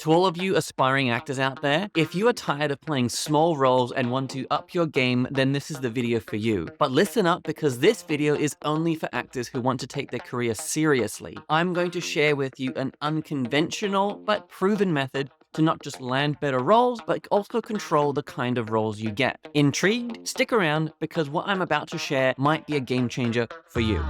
To all of you aspiring actors out there, if you are tired of playing small roles and want to up your game, then this is the video for you. But listen up, because this video is only for actors who want to take their career seriously. I'm going to share with you an unconventional but proven method to not just land better roles, but also control the kind of roles you get. Intrigued? Stick around, because what I'm about to share might be a game changer for you.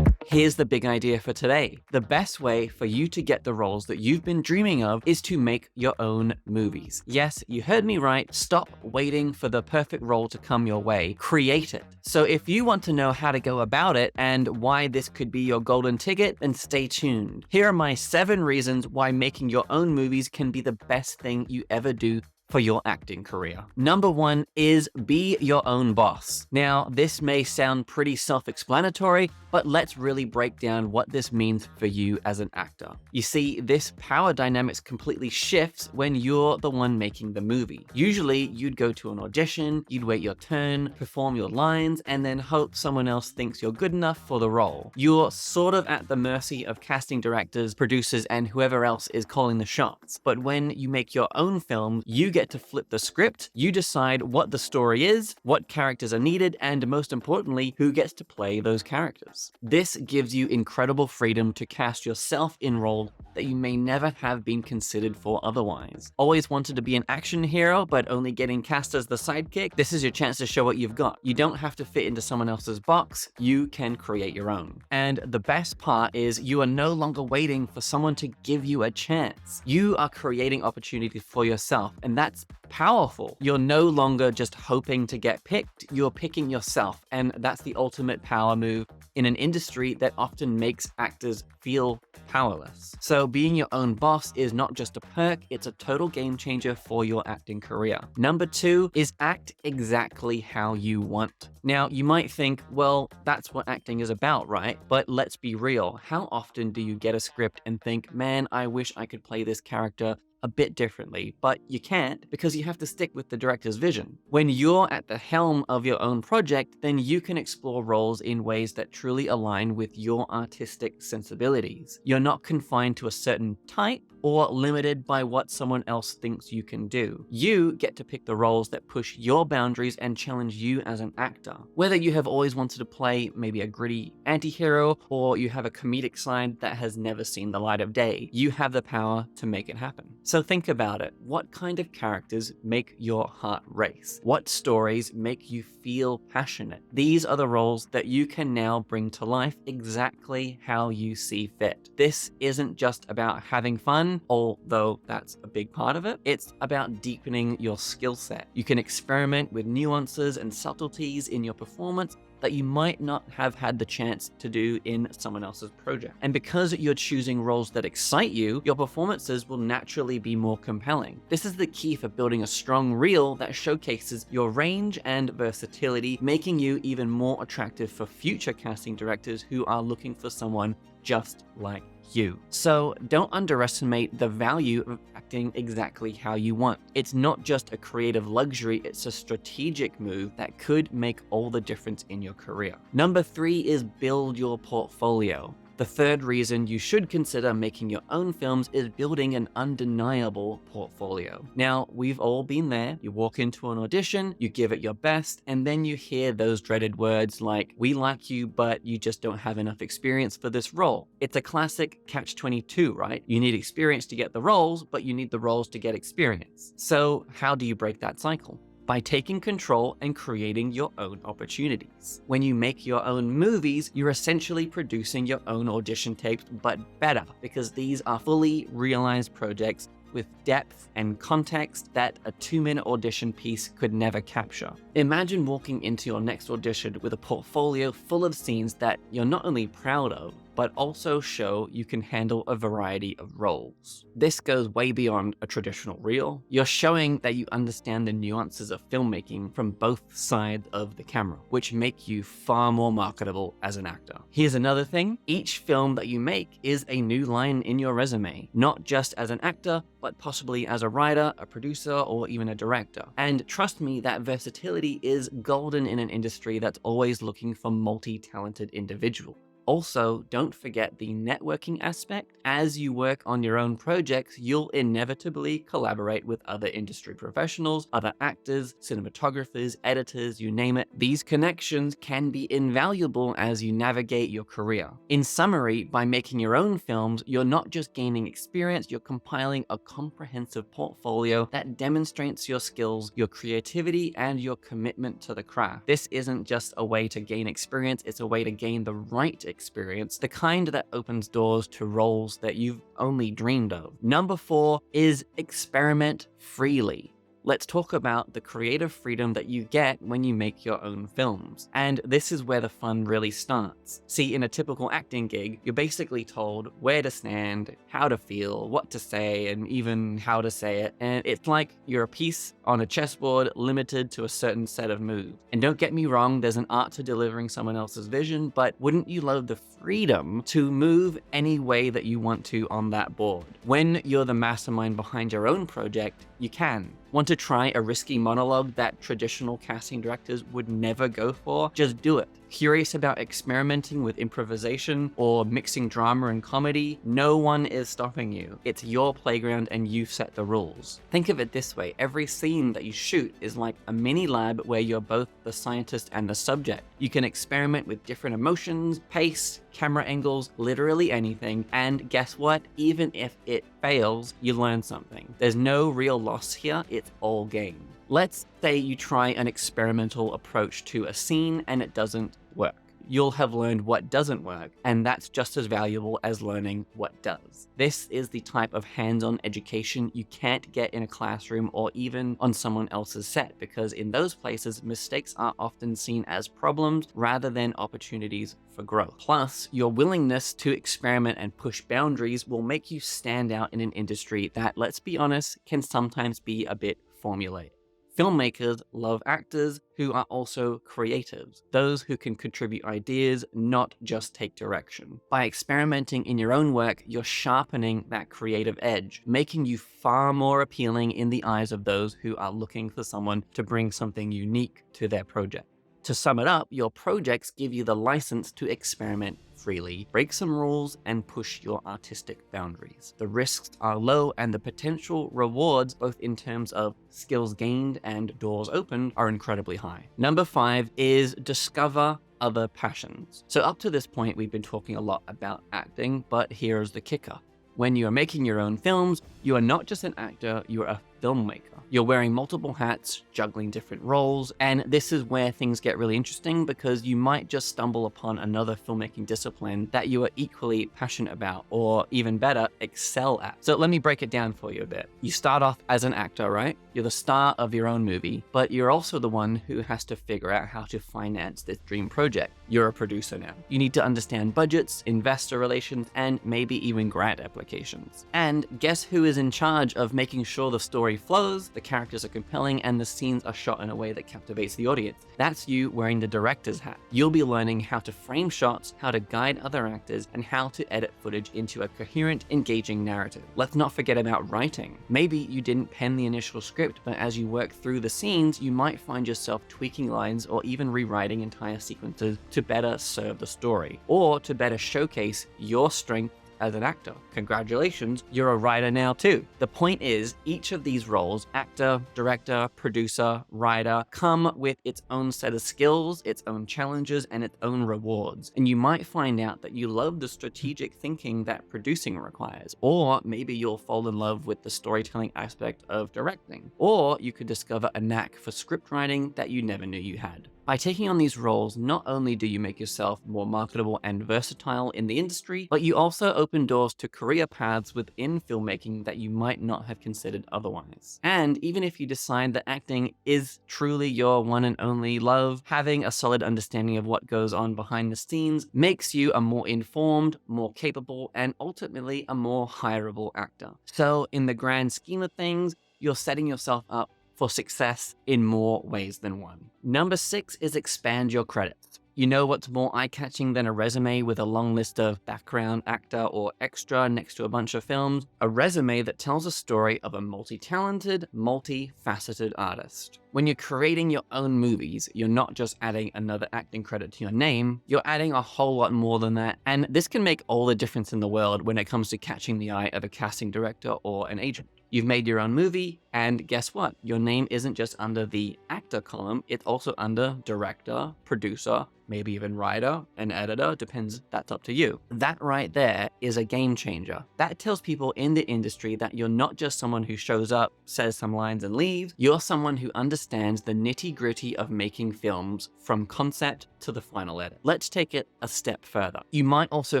Here's the big idea for today. The best way for you to get the roles that you've been dreaming of is to make your own movies. Yes, you heard me right. Stop waiting for the perfect role to come your way. Create it. So if you want to know how to go about it and why this could be your golden ticket, then stay tuned. Here are my 7 reasons why making your own movies can be the best thing you ever do for your acting career. Number 1 is be your own boss. Now, this may sound pretty self-explanatory, but let's really break down what this means for you as an actor. You see, this power dynamics completely shifts when you're the one making the movie. Usually, you'd go to an audition, you'd wait your turn, perform your lines, and then hope someone else thinks you're good enough for the role. You're sort of at the mercy of casting directors, producers, and whoever else is calling the shots. But when you make your own film, you get to flip the script. You decide what the story is, what characters are needed, and most importantly, who gets to play those characters. This gives you incredible freedom to cast yourself in roles that you may never have been considered for otherwise. Always wanted to be an action hero, but only getting cast as the sidekick? This is your chance to show what you've got. You don't have to fit into someone else's box. You can create your own. And the best part is you are no longer waiting for someone to give you a chance. You are creating opportunities for yourself, and that's powerful. You're no longer just hoping to get picked, you're picking yourself, and that's the ultimate power move in an industry that often makes actors feel powerless. So being your own boss is not just a perk, it's a total game changer for your acting career. Number 2 is act exactly how you want. Now, you might think, well, that's what acting is about, right? But let's be real. How often do you get a script and think, man, I wish I could play this character a bit differently, but you can't because you have to stick with the director's vision. When you're at the helm of your own project, then you can explore roles in ways that truly align with your artistic sensibilities. You're not confined to a certain type or limited by what someone else thinks you can do. You get to pick the roles that push your boundaries and challenge you as an actor. Whether you have always wanted to play maybe a gritty anti-hero, or you have a comedic side that has never seen the light of day, you have the power to make it happen. So think about it. What kind of characters make your heart race? What stories make you feel passionate? These are the roles that you can now bring to life exactly how you see fit. This isn't just about having fun, although that's a big part of it. It's about deepening your skill set. You can experiment with nuances and subtleties in your performance that you might not have had the chance to do in someone else's project. And because you're choosing roles that excite you, your performances will naturally be more compelling. This is the key for building a strong reel that showcases your range and versatility, making you even more attractive for future casting directors who are looking for someone just like you. So don't underestimate the value of acting exactly how you want. It's not just a creative luxury, it's a strategic move that could make all the difference in your career. Number 3 is build your portfolio. The third reason you should consider making your own films is building an undeniable portfolio. Now, we've all been there. You walk into an audition, you give it your best, and then you hear those dreaded words like, "We like you, but you just don't have enough experience for this role." It's a classic catch-22, right? You need experience to get the roles, but you need the roles to get experience. So how do you break that cycle? By taking control and creating your own opportunities. When you make your own movies, you're essentially producing your own audition tapes, but better, because these are fully realized projects with depth and context that a 2-minute audition piece could never capture. Imagine walking into your next audition with a portfolio full of scenes that you're not only proud of, but also show you can handle a variety of roles. This goes way beyond a traditional reel. You're showing that you understand the nuances of filmmaking from both sides of the camera, which make you far more marketable as an actor. Here's another thing. Each film that you make is a new line in your resume, not just as an actor, but possibly as a writer, a producer, or even a director. And trust me, that versatility is golden in an industry that's always looking for multi-talented individuals. Also, don't forget the networking aspect. As you work on your own projects, you'll inevitably collaborate with other industry professionals, other actors, cinematographers, editors, you name it. These connections can be invaluable as you navigate your career. In summary, by making your own films, you're not just gaining experience, you're compiling a comprehensive portfolio that demonstrates your skills, your creativity, and your commitment to the craft. This isn't just a way to gain experience, it's a way to gain the right experience, the kind that opens doors to roles that you've only dreamed of. Number 4 is experiment freely. Let's talk about the creative freedom that you get when you make your own films. And this is where the fun really starts. See, in a typical acting gig, you're basically told where to stand, how to feel, what to say, and even how to say it. And it's like you're a piece on a chessboard limited to a certain set of moves. And don't get me wrong, there's an art to delivering someone else's vision, but wouldn't you love the freedom to move any way that you want to on that board? When you're the mastermind behind your own project, you can. Want to try a risky monologue that traditional casting directors would never go for? Just do it. Curious about experimenting with improvisation or mixing drama and comedy? No one is stopping you. It's your playground and you set the rules. Think of it this way, every scene that you shoot is like a mini lab where you're both the scientist and the subject. You can experiment with different emotions, pace, camera angles, literally anything, and guess what? Even if it fails, you learn something. There's no real loss here, it's all gain. Let's say you try an experimental approach to a scene and it doesn't work. You'll have learned what doesn't work, and that's just as valuable as learning what does. This is the type of hands-on education you can't get in a classroom or even on someone else's set, because in those places, mistakes are often seen as problems rather than opportunities for growth. Plus, your willingness to experiment and push boundaries will make you stand out in an industry that, let's be honest, can sometimes be a bit formulaic. Filmmakers love actors who are also creatives, those who can contribute ideas, not just take direction. By experimenting in your own work, you're sharpening that creative edge, making you far more appealing in the eyes of those who are looking for someone to bring something unique to their project. To sum it up, your projects give you the license to experiment freely, break some rules, and push your artistic boundaries. The risks are low and the potential rewards, both in terms of skills gained and doors opened, are incredibly high. Number 5 is discover other passions. So up to this point, we've been talking a lot about acting, but here's the kicker. When you are making your own films, you are not just an actor, you're a filmmaker. You're wearing multiple hats, juggling different roles, and this is where things get really interesting because you might just stumble upon another filmmaking discipline that you are equally passionate about, or even better, excel at. So let me break it down for you a bit. You start off as an actor, right? You're the star of your own movie, but you're also the one who has to figure out how to finance this dream project. You're a producer now. You need to understand budgets, investor relations, and maybe even grant applications. And guess who is in charge of making sure the story flows, the characters are compelling, and the scenes are shot in a way that captivates the audience? That's you wearing the director's hat. You'll be learning how to frame shots, how to guide other actors, and how to edit footage into a coherent, engaging narrative. Let's not forget about writing. Maybe you didn't pen the initial script, but as you work through the scenes, you might find yourself tweaking lines or even rewriting entire sequences to better serve the story, or to better showcase your strength as an actor. Congratulations, you're a writer now too. The point is, each of these roles, actor, director, producer, writer, come with its own set of skills, its own challenges, and its own rewards. And you might find out that you love the strategic thinking that producing requires, or maybe you'll fall in love with the storytelling aspect of directing, or you could discover a knack for script writing that you never knew you had. By taking on these roles, not only do you make yourself more marketable and versatile in the industry, but you also open doors to career paths within filmmaking that you might not have considered otherwise. And even if you decide that acting is truly your one and only love, having a solid understanding of what goes on behind the scenes makes you a more informed, more capable, and ultimately a more hireable actor. So in the grand scheme of things, you're setting yourself up for success in more ways than one. Number 6 is expand your credits. You know what's more eye-catching than a resume with a long list of background actor or extra next to a bunch of films? A resume that tells a story of a multi-talented, multi-faceted artist. When you're creating your own movies, you're not just adding another acting credit to your name, you're adding a whole lot more than that, and this can make all the difference in the world when it comes to catching the eye of a casting director or an agent. You've made your own movie, and guess what? Your name isn't just under the actor column, it's also under director, producer, maybe even writer and editor, depends, that's up to you. That right there is a game changer. That tells people in the industry that you're not just someone who shows up, says some lines and leaves, you're someone who understands the nitty-gritty of making films from concept to the final edit. Let's take it a step further. You might also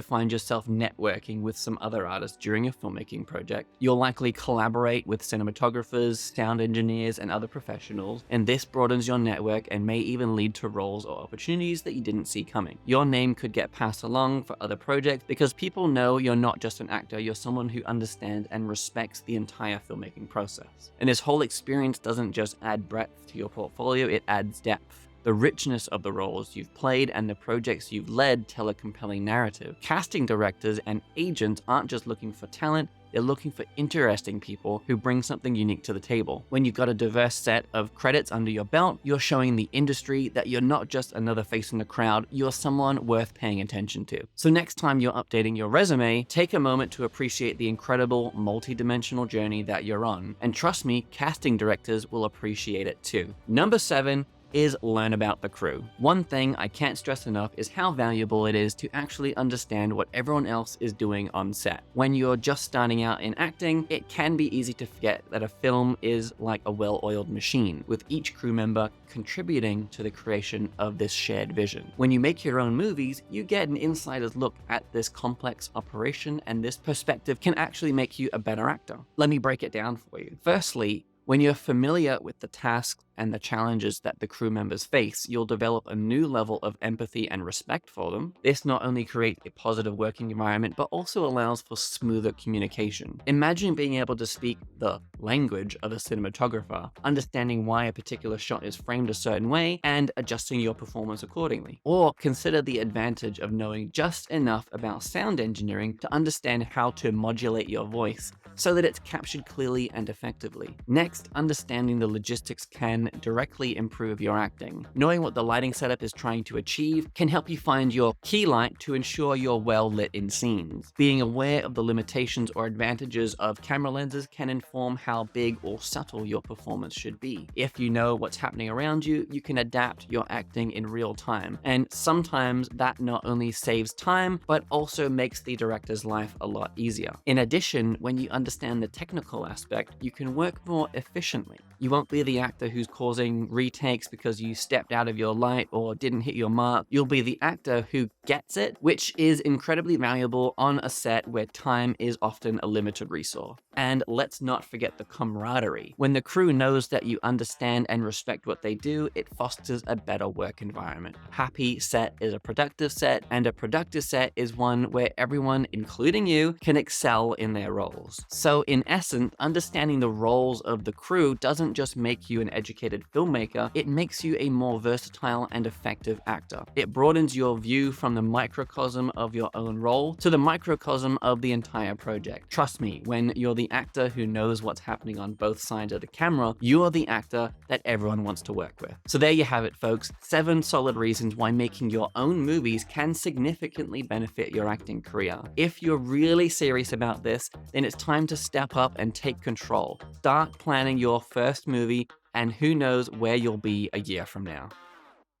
find yourself networking with some other artists during your filmmaking project. You'll likely collaborate with cinematographers, sound engineers, and other professionals, and this broadens your network and may even lead to roles or opportunities that you didn't see coming. Your name could get passed along for other projects because people know you're not just an actor, you're someone who understands and respects the entire filmmaking process. And this whole experience doesn't just add breadth to your portfolio, it adds depth. The richness of the roles you've played and the projects you've led tell a compelling narrative. Casting directors and agents aren't just looking for talent, they're looking for interesting people who bring something unique to the table. When you've got a diverse set of credits under your belt, you're showing the industry that you're not just another face in the crowd, you're someone worth paying attention to. So next time you're updating your resume, take a moment to appreciate the incredible multi-dimensional journey that you're on. And trust me, casting directors will appreciate it too. Number 7, is learn about the crew. One thing I can't stress enough is how valuable it is to actually understand what everyone else is doing on set. When you're just starting out in acting, it can be easy to forget that a film is like a well-oiled machine, with each crew member contributing to the creation of this shared vision. When you make your own movies, you get an insider's look at this complex operation, and this perspective can actually make you a better actor. Let me break it down for you. Firstly, when you're familiar with the tasks and the challenges that the crew members face, you'll develop a new level of empathy and respect for them. This not only creates a positive working environment, but also allows for smoother communication. Imagine being able to speak the language of a cinematographer, understanding why a particular shot is framed a certain way, and adjusting your performance accordingly. Or consider the advantage of knowing just enough about sound engineering to understand how to modulate your voice so that it's captured clearly and effectively. Next, understanding the logistics can directly improve your acting. Knowing what the lighting setup is trying to achieve can help you find your key light to ensure you're well lit in scenes. Being aware of the limitations or advantages of camera lenses can inform how big or subtle your performance should be. If you know what's happening around you, you can adapt your acting in real time. And sometimes that not only saves time, but also makes the director's life a lot easier. In addition, when you understand the technical aspect, you can work more efficiently. You won't be the actor who's causing retakes because you stepped out of your light or didn't hit your mark. You'll be the actor who gets it, which is incredibly valuable on a set where time is often a limited resource. And let's not forget the camaraderie. When the crew knows that you understand and respect what they do, it fosters a better work environment. Happy set is a productive set, and a productive set is one where everyone, including you, can excel in their roles. So in essence, understanding the roles of the crew doesn't just make you an educated filmmaker, it makes you a more versatile and effective actor. It broadens your view from the microcosm of your own role to the microcosm of the entire project. Trust me, when you're the actor who knows what's happening on both sides of the camera, you're the actor that everyone wants to work with. So there you have it, folks. 7 solid reasons why making your own movies can significantly benefit your acting career. If you're really serious about this, then it's time to step up and take control. Start planning your first movie, and who knows where you'll be a year from now.